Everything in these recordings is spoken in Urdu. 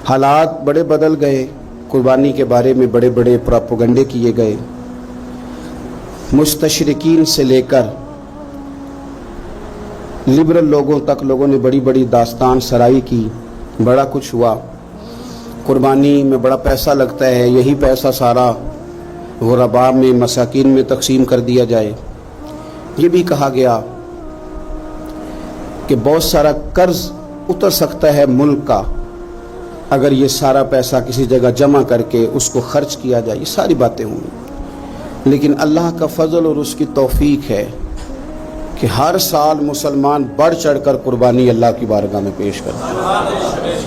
حالات بڑے بدل گئے، قربانی کے بارے میں بڑے بڑے پروپیگنڈے کیے گئے، مستشرقین سے لے کر لبرل لوگوں تک لوگوں نے بڑی بڑی داستان سرائی کی، بڑا کچھ ہوا، قربانی میں بڑا پیسہ لگتا ہے، یہی پیسہ سارا غرباء میں مساکین میں تقسیم کر دیا جائے۔ یہ بھی کہا گیا کہ بہت سارا قرض اتر سکتا ہے ملک کا اگر یہ سارا پیسہ کسی جگہ جمع کر کے اس کو خرچ کیا جائے، یہ ساری باتیں ہوں گی، لیکن اللہ کا فضل اور اس کی توفیق ہے کہ ہر سال مسلمان بڑھ چڑھ کر قربانی اللہ کی بارگاہ میں پیش کرتا ہے۔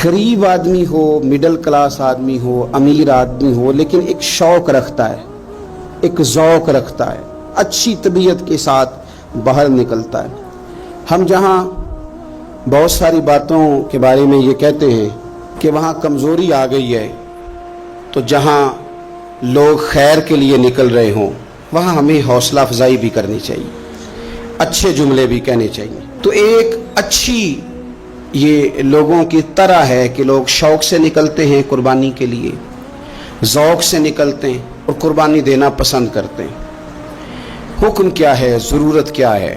غریب آدمی ہو، مڈل کلاس آدمی ہو، امیر آدمی ہو، لیکن ایک شوق رکھتا ہے، ایک ذوق رکھتا ہے، اچھی طبیعت کے ساتھ باہر نکلتا ہے۔ ہم جہاں بہت ساری باتوں کے بارے میں یہ کہتے ہیں کہ وہاں کمزوری آ گئی ہے، تو جہاں لوگ خیر کے لیے نکل رہے ہوں وہاں ہمیں حوصلہ افزائی بھی کرنی چاہیے، اچھے جملے بھی کہنے چاہیے۔ تو ایک اچھی یہ لوگوں کی طرح ہے کہ لوگ شوق سے نکلتے ہیں قربانی کے لیے، ذوق سے نکلتے ہیں اور قربانی دینا پسند کرتے ہیں۔ حکم کیا ہے، ضرورت کیا ہے،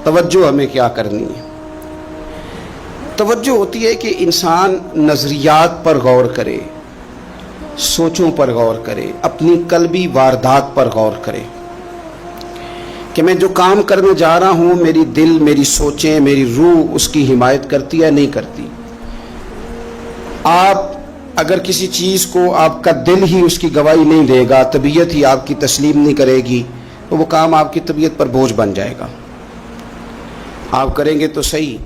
توجہ ہمیں کیا کرنی ہے؟ توجہ ہوتی ہے کہ انسان نظریات پر غور کرے، سوچوں پر غور کرے، اپنی قلبی واردات پر غور کرے کہ میں جو کام کرنے جا رہا ہوں میری دل، میری سوچیں، میری روح اس کی حمایت کرتی ہے نہیں کرتی۔ آپ اگر کسی چیز کو آپ کا دل ہی اس کی گواہی نہیں دے گا، طبیعت ہی آپ کی تسلیم نہیں کرے گی، تو وہ کام آپ کی طبیعت پر بوجھ بن جائے گا۔ آپ کریں گے تو صحیح،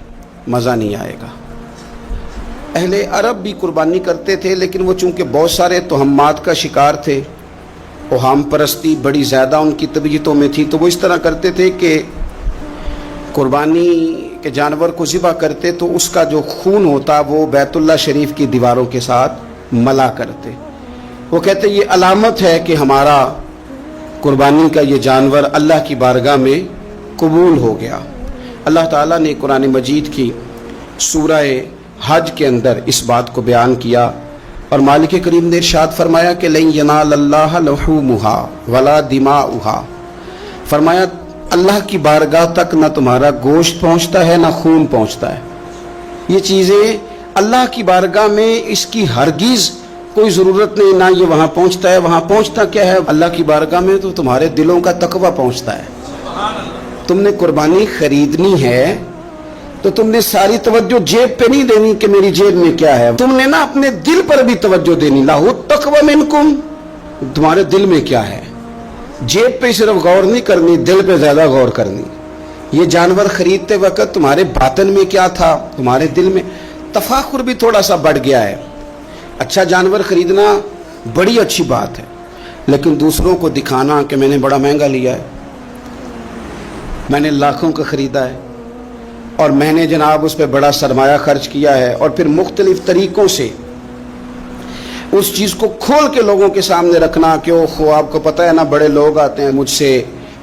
مزہ نہیں آئے گا۔ اہل عرب بھی قربانی کرتے تھے، لیکن وہ چونکہ بہت سارے توہمات کا شکار تھے، اوہام پرستی بڑی زیادہ ان کی طبیعتوں میں تھی، تو وہ اس طرح کرتے تھے کہ قربانی کے جانور کو ذبح کرتے تو اس کا جو خون ہوتا وہ بیت اللہ شریف کی دیواروں کے ساتھ ملا کرتے۔ وہ کہتے یہ علامت ہے کہ ہمارا قربانی کا یہ جانور اللہ کی بارگاہ میں قبول ہو گیا۔ اللہ تعالیٰ نے قرآن مجید کی سورہ حج کے اندر اس بات کو بیان کیا، اور مالک کریم نے ارشاد فرمایا کہ لن ینال اللہ لحومها ولا دماؤها، فرمایا اللہ کی بارگاہ تک نہ تمہارا گوشت پہنچتا ہے نہ خون پہنچتا ہے۔ یہ چیزیں اللہ کی بارگاہ میں اس کی ہرگز کوئی ضرورت نہیں، نہ یہ وہاں پہنچتا ہے۔ وہاں پہنچتا کیا ہے؟ اللہ کی بارگاہ میں تو تمہارے دلوں کا تقویٰ پہنچتا ہے۔ تم نے قربانی خریدنی ہے تو تم نے ساری توجہ جیب پہ نہیں دینی کہ میری جیب میں کیا ہے، تم نے نا اپنے دل پر بھی توجہ دینی، لاہو التقویٰ منکم، تمہارے دل میں کیا ہے۔ جیب پہ صرف غور نہیں کرنی، دل پہ زیادہ غور کرنی۔ یہ جانور خریدتے وقت تمہارے باطن میں کیا تھا، تمہارے دل میں۔ تفاخر بھی تھوڑا سا بڑھ گیا ہے۔ اچھا جانور خریدنا بڑی اچھی بات ہے، لیکن دوسروں کو دکھانا کہ میں نے بڑا مہنگا لیا ہے، میں نے لاکھوں کا خریدا ہے، اور میں نے جناب اس پہ بڑا سرمایہ خرچ کیا ہے، اور پھر مختلف طریقوں سے اس چیز کو کھول کے لوگوں کے سامنے رکھنا کہ اوہ آپ کو پتہ ہے نا بڑے لوگ آتے ہیں مجھ سے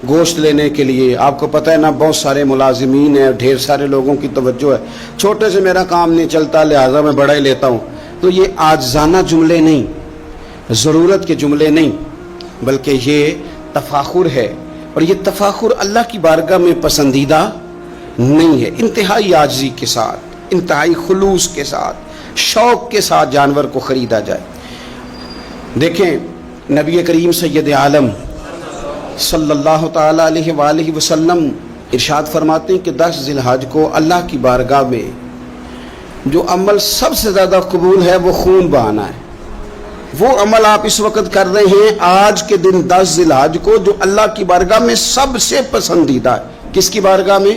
گوشت لینے کے لیے، آپ کو پتہ ہے نا بہت سارے ملازمین ہیں، ڈھیر سارے لوگوں کی توجہ ہے، چھوٹے سے میرا کام نہیں چلتا لہٰذا میں بڑا ہی لیتا ہوں۔ تو یہ عاجزانہ جملے نہیں، ضرورت کے جملے نہیں، بلکہ یہ تفاخر ہے، اور یہ تفاخر اللہ کی بارگاہ میں پسندیدہ نہیں ہے۔ انتہائی عاجزی کے ساتھ، انتہائی خلوص کے ساتھ، شوق کے ساتھ جانور کو خریدا جائے۔ دیکھیں نبی کریم سید عالم صلی اللہ تعالی علیہ وآلہ وسلم ارشاد فرماتے ہیں کہ 10 ذی الحج کو اللہ کی بارگاہ میں جو عمل سب سے زیادہ قبول ہے وہ خون بہانا ہے۔ وہ عمل آپ اس وقت کر رہے ہیں آج کے دن 10 ذی الحج کو، جو اللہ کی بارگاہ میں سب سے پسندیدہ ہے۔ کس کی بارگاہ میں؟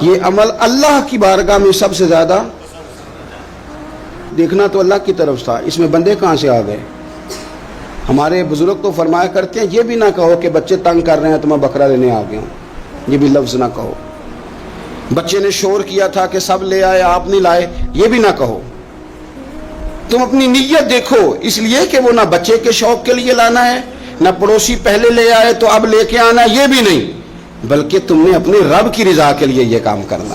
یہ عمل اللہ کی بارگاہ میں سب سے زیادہ۔ دیکھنا تو اللہ کی طرف تھا، اس میں بندے کہاں سے آ گئے؟ ہمارے بزرگ تو فرمایا کرتے ہیں یہ بھی نہ کہو کہ بچے تنگ کر رہے ہیں تو میں بکرا لینے آ گیا ہوں، یہ بھی لفظ نہ کہو۔ بچے نے شور کیا تھا کہ سب لے آئے آپ نہیں لائے، یہ بھی نہ کہو۔ تم اپنی نیت دیکھو، اس لیے کہ وہ نہ بچے کے شوق کے لیے لانا ہے، نہ پڑوسی پہلے لے آئے تو اب لے کے آنا، یہ بھی نہیں، بلکہ تم نے اپنے رب کی رضا کے لیے یہ کام کرنا۔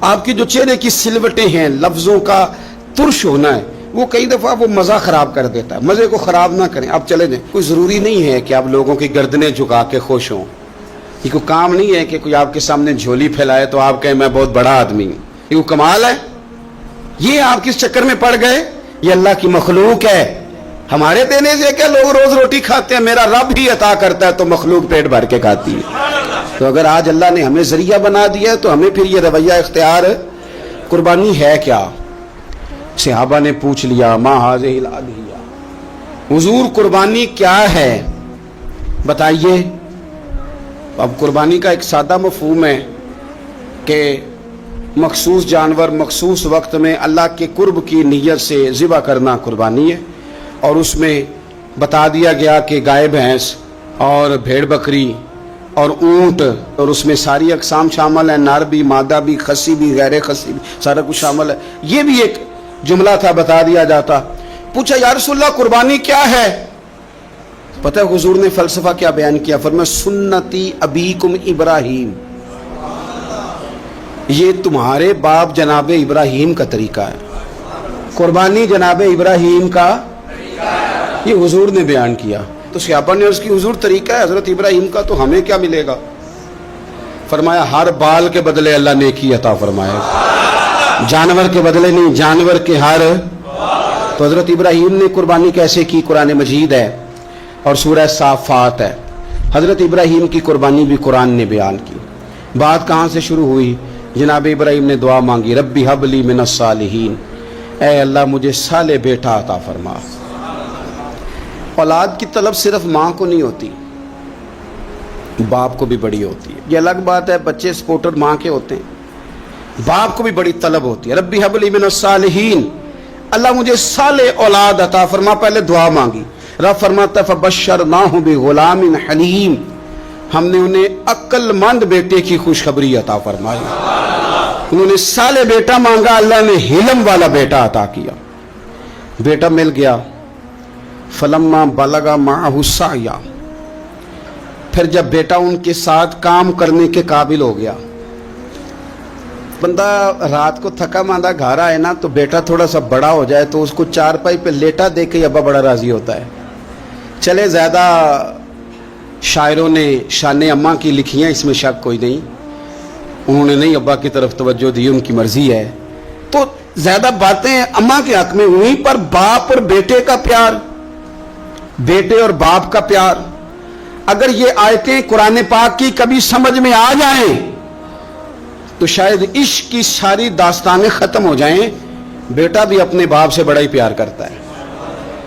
آپ کے جو چہرے کی سلوٹیں ہیں، لفظوں کا ترش ہونا ہے، وہ کئی دفعہ وہ مزہ خراب کر دیتا ہے. مزے کو خراب نہ کریں، آپ چلے جائیں. کوئی ضروری نہیں ہے کہ آپ لوگوں کی گردنیں جھکا کے خوش ہوں. یہ کوئی کام نہیں ہے کہ کوئی آپ کے سامنے جھولی پھیلائے تو آپ کہیں میں بہت بڑا آدمی ہوں. یہ کوئی کمال ہے؟ یہ آپ کس چکر میں پڑ گئے؟ یہ اللہ کی مخلوق ہے. ہمارے دینے سے کیا لوگ روز روٹی کھاتے ہیں؟ میرا رب ہی عطا کرتا ہے تو مخلوق پیٹ بھر کے کھاتی ہے. تو اگر آج اللہ نے ہمیں ذریعہ بنا دیا ہے تو ہمیں پھر یہ رویہ اختیار. قربانی ہے کیا؟ صحابہ نے پوچھ لیا ما هذه الاضحیہ، حضور قربانی کیا ہے بتائیے. اب قربانی کا ایک سادہ مفہوم ہے کہ مخصوص جانور مخصوص وقت میں اللہ کے قرب کی نیت سے ذبح کرنا قربانی ہے. اور اس میں بتا دیا گیا کہ گائے بھینس اور بھیڑ بکری اور اونٹ، اور اس میں ساری اقسام شامل ہیں، نر بھی مادہ بھی خصی بھی غیر خصی بھی، سارا کچھ شامل ہے. یہ بھی ایک جملہ تھا، بتا دیا جاتا. پوچھا یا رسول اللہ قربانی کیا ہے؟ پتہ ہے حضور نے فلسفہ کیا بیان کیا؟ فرمایا سنتی ابیکم ابراہیم، یہ تمہارے باپ جناب ابراہیم کا طریقہ ہے. قربانی جناب ابراہیم کا یہ حضور نے بیان کیا. تو صحابہ نے اس کی حضور طریقہ ہے حضرت ابراہیم کا، تو ہمیں کیا ملے گا؟ فرمایا ہر بال کے بدلے اللہ نیکی عطا فرمائے، جانور کے بدلے نہیں، جانور کے ہر. تو حضرت ابراہیم نے قربانی کیسے کی؟ قرآن مجید ہے اور سورہ صافات ہے. حضرت ابراہیم کی قربانی بھی قرآن نے بیان کی. بات کہاں سے شروع ہوئی؟ جناب ابراہیم نے دعا مانگی ربی حب لی من الصالحین، اے اللہ مجھے صالح بیٹا عطا فرما. اولاد کی طلب صرف ماں کو نہیں ہوتی، باپ کو بھی بڑی ہوتی ہے. یہ الگ بات ہے، بچے سپورٹر ماں کے ہوتے ہیں، باپ کو بھی بڑی طلب ہوتی ہے. ربی حب لی من الصالحین، اللہ مجھے صالح اولاد عطا فرما. پہلے دعا مانگی. رب فرماتا فبشرناہ بغلام حلیم، ہم نے انہیں عقل مند بیٹے کی خوشخبری عطا فرمائی. انہوں نے صالح بیٹا مانگا، اللہ نے حلم والا بیٹا عطا کیا. بیٹا مل گیا. فلما بلغ معہ السعی، پھر جب بیٹا ان کے ساتھ کام کرنے کے قابل ہو گیا. بندہ رات کو تھکا ماندہ گھر آئے نا تو بیٹا تھوڑا سا بڑا ہو جائے تو اس کو چارپائی پہ لیٹا دیکھ کے ابا بڑا راضی ہوتا ہے. چلے زیادہ شاعروں نے شان اماں کی لکھی ہیں، اس میں شک کوئی نہیں، انہوں نے نہیں ابا کی طرف توجہ دی، ان کی مرضی ہے. تو زیادہ باتیں اماں کے حق میں ہوئی، پر باپ اور بیٹے کا پیار، بیٹے اور باپ کا پیار، اگر یہ آیتیں قرآن پاک کی کبھی سمجھ میں آ جائیں تو شاید عشق کی ساری داستانیں ختم ہو جائیں. بیٹا بھی اپنے باپ سے بڑا ہی پیار کرتا ہے،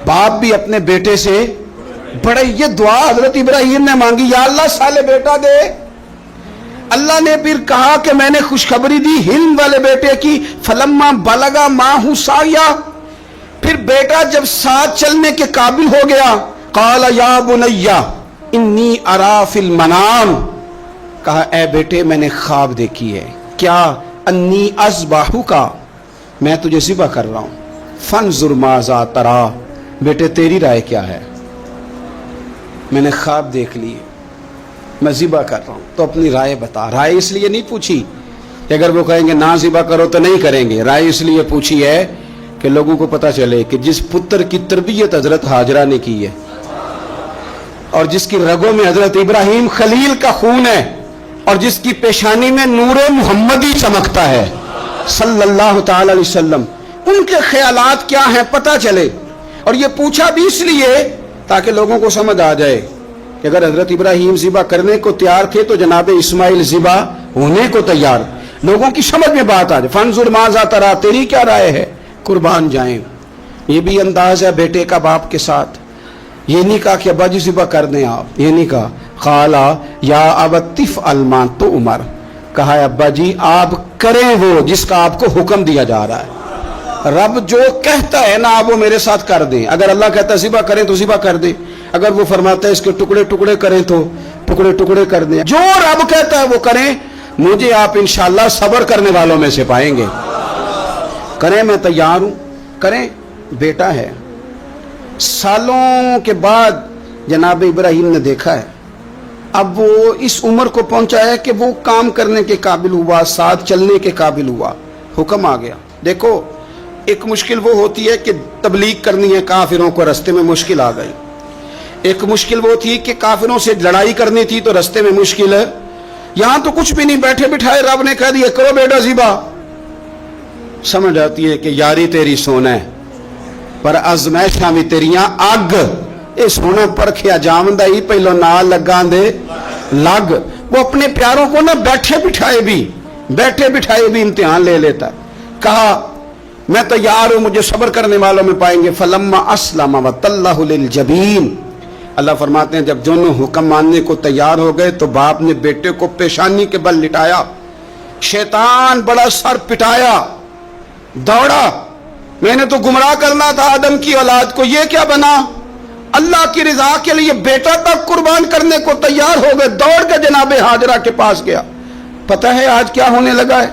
باپ بھی اپنے بیٹے سے بڑا. یہ دعا حضرت ابراہیم نے مانگی یا اللہ صالح بیٹا دے. اللہ نے پھر کہا کہ میں نے خوشخبری دی حلم والے بیٹے کی. فلما بلغ معہ السعی، پھر بیٹا جب ساتھ چلنے کے قابل ہو گیا، قال یا بنی انی ارا فی المنام، کہا اے بیٹے میں نے خواب دیکھی ہے. کیا؟ انی اذبحک، میں تجھے ذبح کر رہا ہوں. فانظر ماذا تری، بیٹے تیری رائے کیا ہے؟ میں نے خواب دیکھ لی، میں ذبح کر رہا ہوں، تو اپنی رائے بتا. رائے اس لیے نہیں پوچھی کہ اگر وہ کہیں گے نہ ذبح کرو تو نہیں کریں گے. رائے اس لیے پوچھی ہے کہ لوگوں کو پتہ چلے کہ جس پتر کی تربیت حضرت ہاجرہ نے کی ہے اور جس کی رگوں میں حضرت ابراہیم خلیل کا خون ہے اور جس کی پیشانی میں نور محمدی چمکتا ہے صلی اللہ تعالی علیہ وسلم، ان کے خیالات کیا ہیں پتہ چلے. اور یہ پوچھا بھی اس لیے تاکہ لوگوں کو سمجھ آ جائے کہ اگر حضرت ابراہیم ذبح کرنے کو تیار تھے تو جناب اسماعیل ذبح ہونے کو تیار. لوگوں کی سمجھ میں بات آ جائے. فانظر ماذا تری، تیری کیا رائے ہے؟ قربان جائیں. یہ بھی انداز ہے بیٹے کا باپ کے ساتھ. یہ نہیں کہا کہ ابا جی ذبح کر دیں آپ، یہ نہیں کہا. قالا یا ابت افعل ما تؤمر، کہا ہے ابا جی آپ کریں وہ جس کا آپ کو حکم دیا جا رہا ہے. رب جو کہتا ہے نا آپ وہ میرے ساتھ کر دیں. اگر اللہ کہتا ہے ذبح کریں تو ذبح کر دیں، اگر وہ فرماتا ہے اس کے ٹکڑے ٹکڑے کریں تو ٹکڑے ٹکڑے کر دیں. جو رب کہتا ہے وہ کریں. مجھے آپ انشاءاللہ صبر کرنے والوں میں سے پائیں گے. کریں، میں تیار ہوں. کریں. بیٹا ہے. سالوں کے بعد جناب ابراہیم نے دیکھا ہے اب وہ اس عمر کو پہنچا ہے کہ وہ کام کرنے کے قابل ہوا، ساتھ چلنے کے قابل ہوا، حکم آ گیا۔ دیکھو ایک مشکل وہ ہوتی ہے کہ تبلیغ کرنی ہے، کافروں کو رستے میں مشکل آ گئی۔ ایک مشکل وہ تھی کہ کافروں سے لڑائی کرنی تھی تو رستے میں مشکل ہے۔ یہاں تو کچھ بھی نہیں، بیٹھے بٹھائے رب نے کہہ دیا کرو بیٹا ذبح۔ سمجھ آتی ہے کہ یاری تیری سونا ہے پر ازمائشاں بھی تیریاں اگ، اے سونا پرکھیا جامدہ ہی پہلو نال لگاں دے لگ۔ وہ اپنے پیاروں کو نہ بیٹھے بٹھائے بھی امتحان لے لیتا ہے۔ کہا میں تیار ہوں، مجھے صبر کرنے والوں میں پائیں گے۔ فلما اسلم وتلہ للجبین، اللہ فرماتے ہیں جب دونوں حکم ماننے کو تیار ہو گئے تو باپ نے بیٹے کو پیشانی کے بل لٹایا، شیطان بڑا سر پٹایا، دوڑا، میں نے تو گمراہ کرنا تھا آدم کی اولاد کو، یہ کیا بنا؟ اللہ کی رضا کے لیے بیٹا تک قربان کرنے کو تیار ہو گئے، دوڑ کے جناب ہاجرہ کے پاس گیا۔ پتہ ہے آج کیا ہونے لگا ہے؟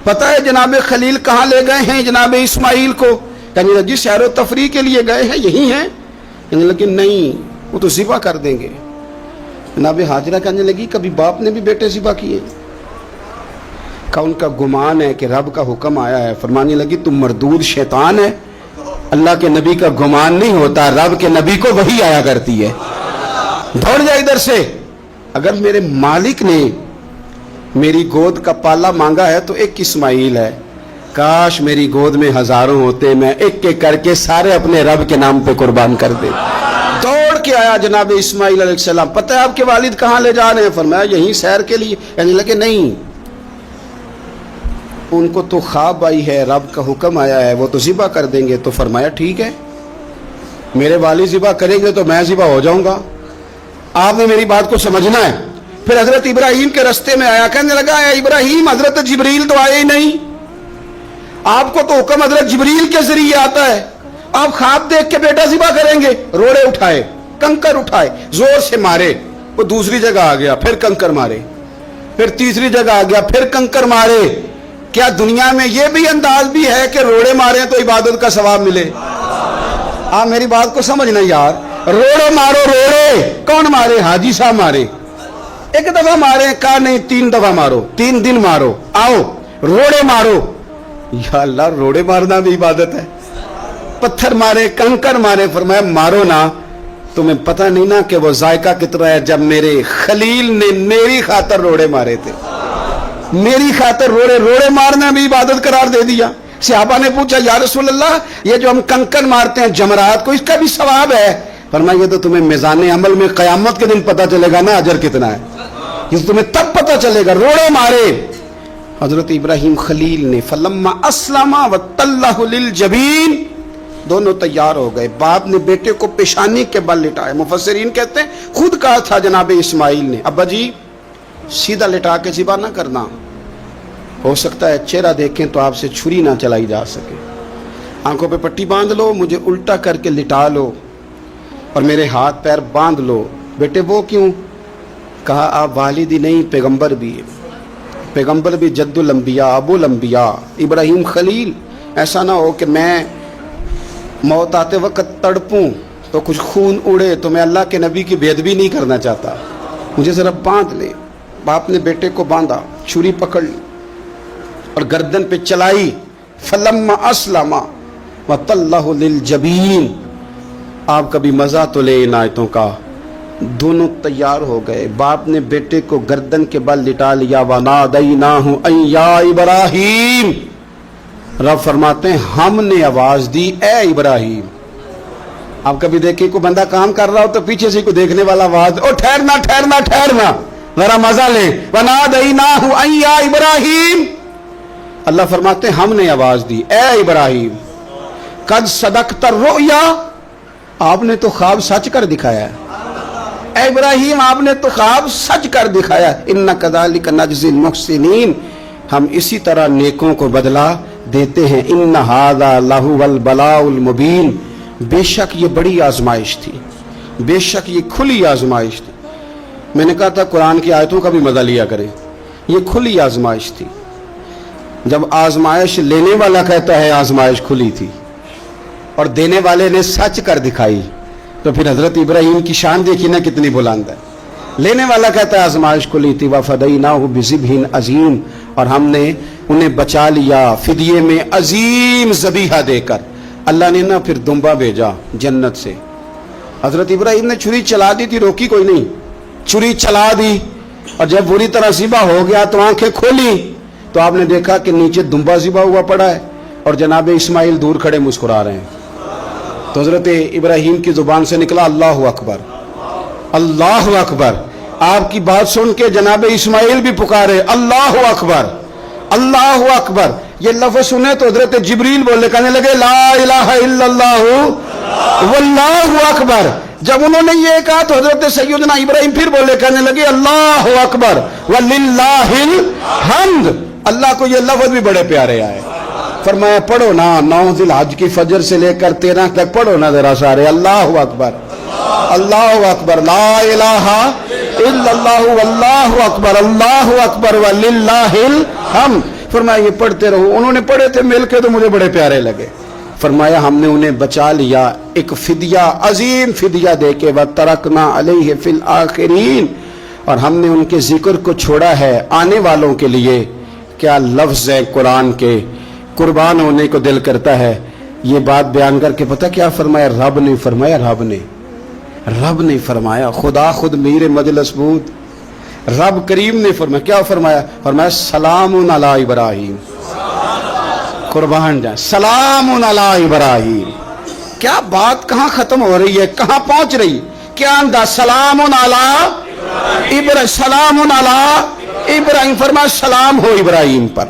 پتہ ہے جناب خلیل کہاں لے گئے ہیں جناب اسماعیل کو؟ کہنے لگی سیر و تفریح کے لیے گئے ہیں، یہی ہیں؟ کہنے لگی نہیں، وہ تو ذبح کر دیں گے۔ جناب ہاجرہ کہنے لگی کبھی باپ نے بھی بیٹے ذبح کیے؟ کہ ان کا گمان ہے کہ رب کا حکم آیا ہے۔ فرمانے لگی تم مردود شیطان ہے، اللہ کے نبی کا گمان نہیں ہوتا، رب کے نبی کو وحی آیا کرتی ہے، دوڑ جا ادھر سے۔ اگر میرے مالک نے میری گود کا پالا مانگا ہے تو ایک اسماعیل ہے، کاش میری گود میں ہزاروں ہوتے، میں ایک ایک کر کے سارے اپنے رب کے نام پہ قربان کر دے۔ دوڑ کے آیا جناب اسماعیل علیہ السلام۔ پتہ ہے آپ کے والد کہاں لے جا رہے ہیں؟ فرمایا یہیں سیر کے لیے۔ کہنے لگے نہیں، ان کو تو خواب آئی ہے، رب کا حکم آیا ہے، وہ تو ذبح کر دیں گے۔ تو فرمایا ٹھیک ہے، میرے والد ذبح کریں گے تو میں ذبح ہو جاؤں گا، آپ نے میری بات کو سمجھنا ہے۔ پھر حضرت ابراہیم کے رستے میں آیا، کہنے لگا اے ابراہیم حضرت جبریل تو آئے ہی نہیں، آپ کو تو حکم حضرت جبریل کے ذریعے آتا ہے، آپ خواب دیکھ کے بیٹا ذبح کریں گے؟ روڑے اٹھائے، کنکر اٹھائے، زور سے مارے، وہ دوسری جگہ آ گیا، پھر کنکر مارے، پھر تیسری جگہ آ گیا، پھر کنکر مارے۔ کیا دنیا میں یہ بھی انداز بھی ہے کہ روڑے مارے تو عبادت کا ثواب ملے؟ آپ میری بات کو سمجھنا یار، روڑے مارو، روڑے کون مارے؟ حاجی صاحب مارے، ایک دفعہ مارے، کہا نہیں 3 دفعہ مارو، 3 دن مارو، آؤ روڑے مارو۔ یا اللہ، روڑے مارنا بھی عبادت ہے؟ پتھر مارے، کنکر مارے، فرمایا مارو نا، تمہیں پتہ نہیں نا کہ وہ ذائقہ کتنا ہے جب میرے خلیل نے میری خاطر روڑے مارے تھے، میری خاطر روڑے مارنا بھی عبادت قرار دے دیا۔ صحابہ نے پوچھا یا رسول اللہ یہ جو ہم کنکر مارتے ہیں جمرات کو، اس کا بھی ثواب ہے؟ فرمایا یہ تو تمہیں میزان عمل میں قیامت کے دن پتہ چلے گا نا اجر کتنا ہے، یہ تو تمہیں تب پتہ چلے گا۔ روڑے مارے حضرت ابراہیم خلیل نے۔ فلما اسلم وتلہ للجبین، دونوں تیار ہو گئے، باپ نے بیٹے کو پیشانی کے بل لٹائے۔ مفسرین کہتے ہیں خود کہا تھا جناب اسماعیل نے ابا جی سیدھا لٹا کے ذبح نہ کرنا، ہو سکتا ہے چہرہ دیکھیں تو آپ سے چھری نہ چلائی جا سکے، آنکھوں پہ پٹی باندھ لو، مجھے الٹا کر کے لٹا لو اور میرے ہاتھ پیر باندھ لو۔ بیٹے وہ کیوں؟ کہا آپ والد ہی نہیں پیغمبر بھی، پیغمبر بھی جد الانبیاء ابو الانبیاء ابراہیم خلیل، ایسا نہ ہو کہ میں موت آتے وقت تڑپوں تو کچھ خون اڑے، تو میں اللہ کے نبی کی بے ادبی نہیں کرنا چاہتا، مجھے ذرا باندھ لے۔ باپ نے بیٹے کو باندھا، چھری پکڑ لی اور گردن پہ چلائی۔ فلما اسلم وتلہ للجبین، آپ کبھی مزہ تو لے ان آیتوں کا۔ دونوں تیار ہو گئے، باپ نے بیٹے کو گردن کے بل لٹا لیا۔ ونادیناہ ان یا ابراہیم، رب فرماتے ہیں ہم نے آواز دی اے ابراہیم۔ آپ کبھی دیکھیں کوئی بندہ کام کر رہا ہو تو پیچھے سے کوئی دیکھنے والا آواز، او ٹھہرنا ٹھہرنا ٹھہرنا، ذرا مزہ لیں۔ ونادیناہ ان یا ابراہیم، اللہ فرماتے ہیں ہم نے آواز دی اے ابراہیم، قد صدقت الرؤیا، آپ نے تو خواب سچ کر دکھایا ہے، اے ابراہیم آپ نے تو خواب سچ کر دکھایا۔ ان کذالک نجزی المحسنین، ہم اسی طرح نیکوں کو بدلہ دیتے ہیں۔ ان ھذا لہو البلاء المبین، بے شک یہ بڑی آزمائش تھی، بے شک یہ کھلی آزمائش تھی۔ میں نے کہا تھا قرآن کی آیتوں کا بھی مزہ لیا کریں، یہ کھلی آزمائش تھی۔ جب آزمائش لینے والا کہتا ہے آزمائش کھلی تھی اور دینے والے نے سچ کر دکھائی، تو پھر حضرت ابراہیم کی شان دیکھی نا کتنی بلند ہے۔ لینے والا کہتا ہے آزمائش کو لی تھی وفدیناہ بذبح عظیم، اور ہم نے انہیں بچا لیا فدیے میں عظیم ذبیحہ دے کر۔ اللہ نے نا پھر دمبا بھیجا جنت سے۔ حضرت ابراہیم نے چھری چلا دی تھی، روکی کوئی نہیں، چھری چلا دی، اور جب بری طرح ذبح ہو گیا تو آنکھیں کھولی تو آپ نے دیکھا کہ نیچے دمبا ذبح ہوا پڑا ہے اور جناب اسماعیل دور کھڑے مسکرا رہے ہیں۔ تو حضرت ابراہیم کی زبان سے نکلا اللہ اکبر، اللہ اکبر۔ آپ کی بات سن کے جناب اسماعیل بھی پکارے اللہ اکبر، اللہ اکبر۔ یہ لفظ سنے تو حضرت جبریل بولے، کہنے لگے لا الہ الا اللہ واللہ اکبر۔ جب انہوں نے یہ کہا تو حضرت سیدنا ابراہیم پھر بولے، کہنے لگے اللہ اکبر وللہ الحمد۔ اللہ کو یہ لفظ بھی بڑے پیارے آئے۔ فرمایا پڑھو نا 9 ذی الحج کی فجر سے لے کر 13 تک پڑھو نا ذرا سارے، اللہ اکبر، اللہ اکبر، لا الہ الا اللہ واللہ اکبر، اللہ اکبر وللہ الحمد۔ فرمایا یہ پڑھتے رہو۔ انہوں نے پڑھے تھے مل کے تو مجھے بڑے پیارے لگے۔ فرمایا ہم نے انہیں بچا لیا ایک فدیہ، عظیم فدیہ دے کے، وَتَرَكْنَا عَلَيْهِ فِي الْآخِرِينَ، اور ہم نے ان کے ذکر کو چھوڑا ہے آنے والوں کے لیے۔ کیا لفظ ہے قرآن کے، قربان ہونے کو دل کرتا ہے۔ یہ بات بیان کر کے پتہ کیا فرمایا؟ رب نے فرمایا، رب نے فرمایا، خدا خود میر مجلس بود، رب کریم نے فرمایا، کیا فرمایا؟ فرمایا سلام علی ابراہیم، قربان جائیں، سلام علی ابراہیم۔ کیا بات کہاں ختم ہو رہی ہے، کہاں پہنچ رہی؟ کیا انداز؟ سلام علی ابراہیم، سلام علی ابراہیم۔ فرمایا سلام ہو ابراہیم پر،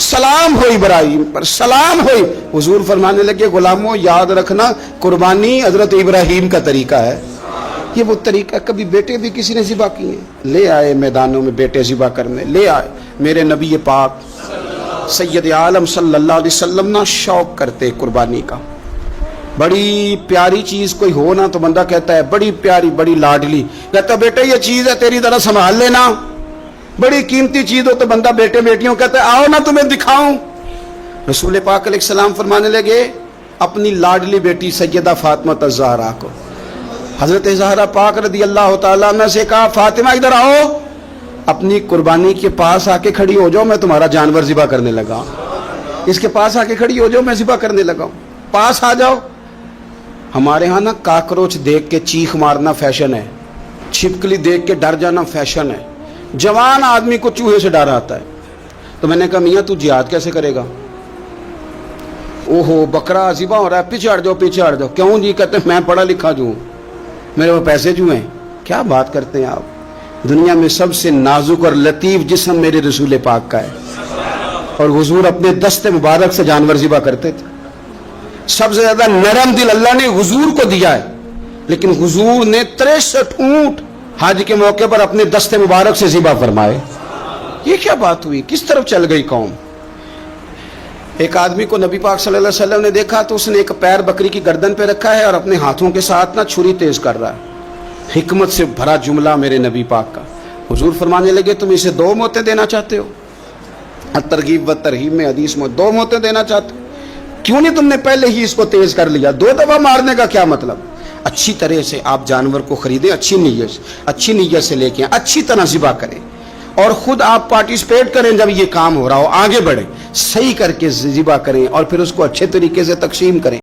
سلام ہو ابراہیم پر، سلام ہو۔ حضور فرمانے لگے غلاموں یاد رکھنا قربانی حضرت ابراہیم کا طریقہ ہے۔ یہ وہ طریقہ، کبھی بیٹے بھی کسی نے ذبح کیے ہیں، لے آئے میدانوں میں بیٹے ذبح کرنے، لے آئے۔ میرے نبی پاک سید عالم صلی اللہ علیہ وسلم نا شوق کرتے قربانی کا۔ بڑی پیاری چیز کوئی ہو نا تو بندہ کہتا ہے بڑی پیاری، بڑی لاڈلی، کہتا ہے بیٹے یہ چیز ہے تیری ذرا سنبھال لینا۔ بڑی قیمتی چیز ہو تو بندہ بیٹے بیٹیوں کہتا ہے آؤ نا تمہیں دکھاؤں۔ رسول پاک علیہ السلام فرمانے لگے اپنی لاڈلی بیٹی سیدہ فاطمہ الزہرا کو، حضرت زہرا پاک رضی اللہ تعالیٰ عنہ سے کہا فاطمہ ادھر آؤ، اپنی قربانی کے پاس آ کے کھڑی ہو جاؤ، میں تمہارا جانور ذبح کرنے لگا۔ اس کے پاس آ کے کھڑی ہو جاؤ، میں ذبح کرنے لگا ہوں، پاس آ جاؤ۔ ہمارے ہاں نا کاکروچ دیکھ کے چیخ مارنا فیشن ہے، چھپکلی دیکھ کے ڈر جانا فیشن ہے، جوان آدمی کو چوہے سے ڈر آتا ہے۔ تو میں نے کہا میاں تو جہاد کیسے کرے گا؟ اوہو بکرا ذبح ہو رہا ہے، پیچھے ہٹ جاؤ، پیچھے ہٹ جاؤ۔ کیوں جی؟ کہتے ہیں میں پڑھا لکھا جو ہوں، میرے وہ پیسے جو ہیں۔ کیا بات کرتے ہیں آپ؟ دنیا میں سب سے نازک اور لطیف جسم میرے رسول پاک کا ہے، اور حضور اپنے دست مبارک سے جانور ذبح کرتے تھے۔ سب سے زیادہ نرم دل اللہ نے حضور کو دیا ہے، لیکن حضور نے 63 اونٹ حج کے موقع پر اپنے دست مبارک سے ذبح فرمائے۔ یہ کیا بات ہوئی؟ کس طرف چل گئی قوم؟ ایک آدمی کو نبی پاک صلی اللہ علیہ وسلم نے دیکھا تو اس نے ایک پیر بکری کی گردن پہ رکھا ہے اور اپنے ہاتھوں کے ساتھ نا چھری تیز کر رہا ہے۔ حکمت سے بھرا جملہ میرے نبی پاک کا۔ حضور فرمانے لگے تم اسے 2 موتیں دینا چاہتے ہو؟ ترغیب و ترہیب میں حدیث میں 2 موتیں دینا چاہتے ہو؟ کیوں نہیں تم نے پہلے ہی اس کو تیز کر لیا؟ 2 دفعہ مارنے کا کیا مطلب؟ اچھی طرح سے آپ جانور کو خریدیں، اچھی نیت سے لے کے اچھی طرح ذبح کریں، اور خود آپ پارٹیسپیٹ کریں جب یہ کام ہو رہا ہو، آگے بڑھیں، صحیح کر کے ذبح کریں اور پھر اس کو اچھے طریقے سے تقسیم کریں۔